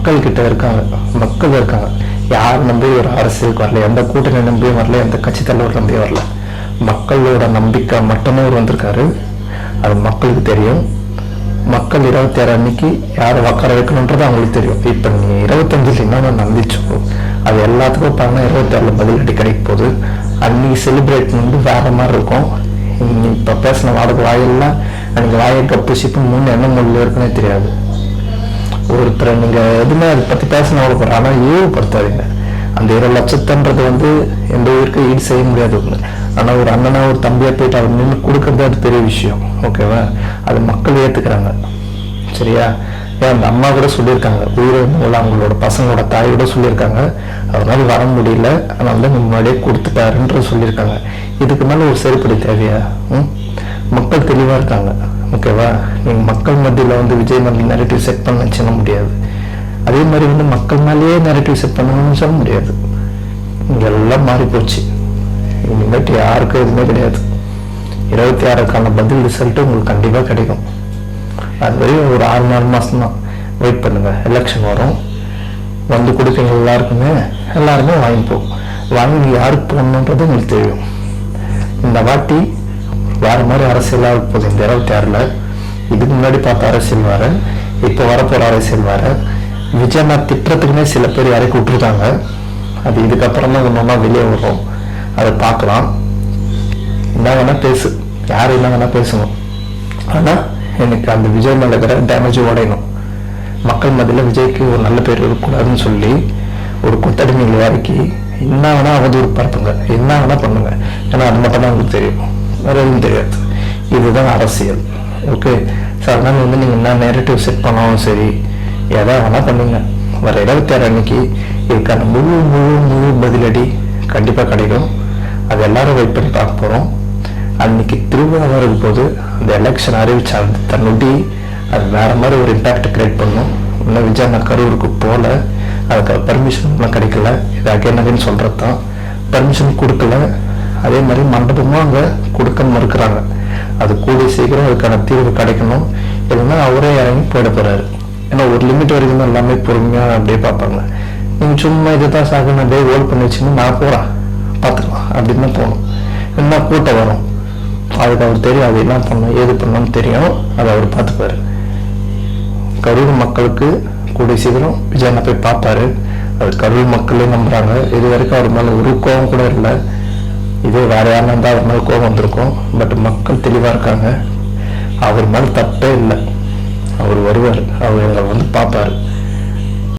மக்கள் கிட்ட இருக்காங்க, மக்கள் இருக்காங்க. யார் நம்பி ஒரு அரசியலுக்கு வரல, எந்த கூட்டணி நம்பியும் வரல, எந்த கட்சி தலைவர் நம்பியும் வரல. மக்களோட நம்பிக்கை மட்டுமே அவர் வந்திருக்காரு. அது மக்களுக்கு தெரியும். மக்கள் 26 அன்னைக்கு யாரை உட்கார வைக்கணுன்றது அவங்களுக்கு தெரியும். இப்போ நீ 25 என்னென்ன நம்பிச்சோ அது எல்லாத்துக்கும் பார்த்தா 26 பதிலடி கிடைக்க போகுது. அன்னைக்கு செலிப்ரேட் வந்து வேற மாதிரி இருக்கும். நீ இப்போ பேசின வாயெல்லாம் அன்னைக்கு வாயை கப்பு சிப்பு 3 என்ன மொழியில் இருக்குன்னே தெரியாது. ஒருத்தரை நீங்கள் எதுவுமே அதை பற்றி பேசின அவ்வளோ, ஆனால் ஈடுபடுத்தாதீங்க. அந்த 20 லட்சத்துன்றது வந்து எந்த ஊருக்கு ஈடு செய்ய முடியாது ஒன்று. ஆனால் ஒரு அண்ணனா ஒரு தம்பியாக போயிட்டு அவர் நின்று கொடுக்கறது அது பெரிய விஷயம். ஓகேவா? அது மக்கள் ஏற்றுக்கிறாங்க. சரியா? ஏன் அந்த அம்மா கூட சொல்லியிருக்காங்க, உயிரிழந்தவங்கள அவங்களோட பசங்களோட தாய் கூட சொல்லியிருக்காங்க, அதனால வர முடியல, அதனால தான் முன்னாடியே கொடுத்துட்டாருன்ற சொல்லியிருக்காங்க. இதுக்கு மேலே ஒரு சரிப்படி தேவையா? மக்கள் தெளிவாக இருக்காங்க. ஓகேவா? நீங்கள் மக்கள் மத்தியில் வந்து விஜய் மேலே நெரட்டிவ் செட் பண்ண சொல்ல முடியாது. அதே மாதிரி வந்து மக்கள் மேலேயே நெரட்டிவ் செட் பண்ணணும்னு சொல்ல முடியாது. இங்கெல்லாம் மாறி போச்சு. இனிமேட்டு யாருக்கும் எதுவுமே கிடையாது. 26க்கான பதில் ரிசல்ட்டு உங்களுக்கு கண்டிப்பாக கிடைக்கும். அது வரையும் ஒரு 6-4 மாதம் தான் வெயிட் பண்ணுங்க. எலெக்ஷன் வரும், வந்து கொடுத்தீங்க எல்லாருமே வாங்கிப்போம். வாங்கி யாருக்கு போகணுன்றது உங்களுக்கு தெரியும். இந்த வாட்டி வேற மாதிரி அரசியலாக இருக்க போகுது. இந்த 26ல் இதுக்கு முன்னாடி பார்த்த அரசியல் வேற, இப்போ வரப்போகிற அரசியல் வேற. விஜய் நான் திட்டத்துக்குன்னே சில பேர் இறக்கி விட்டுருக்காங்க. அது இதுக்கப்புறம் தான் ஒன்றா வெளியே வரும். அதை பார்க்கலாம். என்ன வேணால் பேசு, யார் என்ன வேணால் பேசணும். ஆனால் எனக்கு அந்த விஜய் மேலே இருக்கிற டேமேஜ் உடையணும். மக்கள் மத்தியில் விஜய்க்கு ஒரு நல்ல பேர் இருக்கக்கூடாதுன்னு சொல்லி ஒரு கொத்தடிமைகளை இறக்கி என்ன வேணால் அவதூறு பரப்புங்க, என்ன வேணால் பண்ணுங்க. ஏன்னா அது மட்டும் தான் உங்களுக்கு தெரியும், வேற எதுவும் தெரியாது. இதுதான் அரசியல். ஓகே ஸோ அதனால வந்து நீங்கள் என்ன நெரட்டிவ் செட் பண்ணாலும் சரி, எதை வேணால் பண்ணுங்க. வர 26 அன்னைக்கு இதுக்கான முழு பதிலடி கண்டிப்பாக கிடைக்கும். அது எல்லாரும் வெயிட் பண்ணி பார்க்க போகிறோம். அன்னைக்கு திருவிழா இருக்கும் போது அந்த எலெக்ஷன் அறிவிச்ச அந்த நொடி அது வேற மாதிரி ஒரு இம்பாக்ட் கிரியேட் பண்ணும். இன்னும் விஜய் நான் கரூருக்கு போகல, அதுக்கு பர்மிஷன் இன்னும் கிடைக்கல. இது அகைன் சொல்கிறது தான், பர்மிஷன் கொடுக்கல. அதே மாதிரி மண்டபமும் அங்கே கொடுக்க மறுக்கிறாங்க. அது கூடி சீக்கிரம் அதுக்கான தீர்வு கிடைக்கணும். இல்லைன்னா அவரே இறங்கி போயிட போகிறாரு. ஏன்னா ஒரு லிமிட் வரைக்கும் தான் எல்லாமே பொறுமையாக அப்படியே பார்ப்பாங்க. நீங்கள் சும்மா இதை தான் சாக்கு அப்படியே ஹோல்ட் பண்ணி வச்சுன்னு நான் போகிறேன் பார்த்துக்கலாம் அப்படின்னு தான் போகணும். என்ன கூட்டம் வரும், அதுக்கு அவர் தெரியும், அது என்ன பண்ணணும் ஏது பண்ணணும்னு தெரியும். அதை அவர் பார்த்துப்பாரு. கரூர் மக்களுக்கு கூடிய சீக்கிரம் விஜயனை போய் பார்ப்பாரு. அது கரூர் மக்களே நம்புறாங்க. இது வரைக்கும் அவர் மேலே ஒரு கோபம் கூட இல்லை. இதே வேற யாருன்னா இருந்தால் அவர் மேலே கோபம் வந்திருக்கும். பட் மக்கள் தெளிவாக இருக்காங்க. அவர் மேலே தப்பே இல்லை. அவர் வருவார், அவர் எங்களை வந்து பார்ப்பாரு.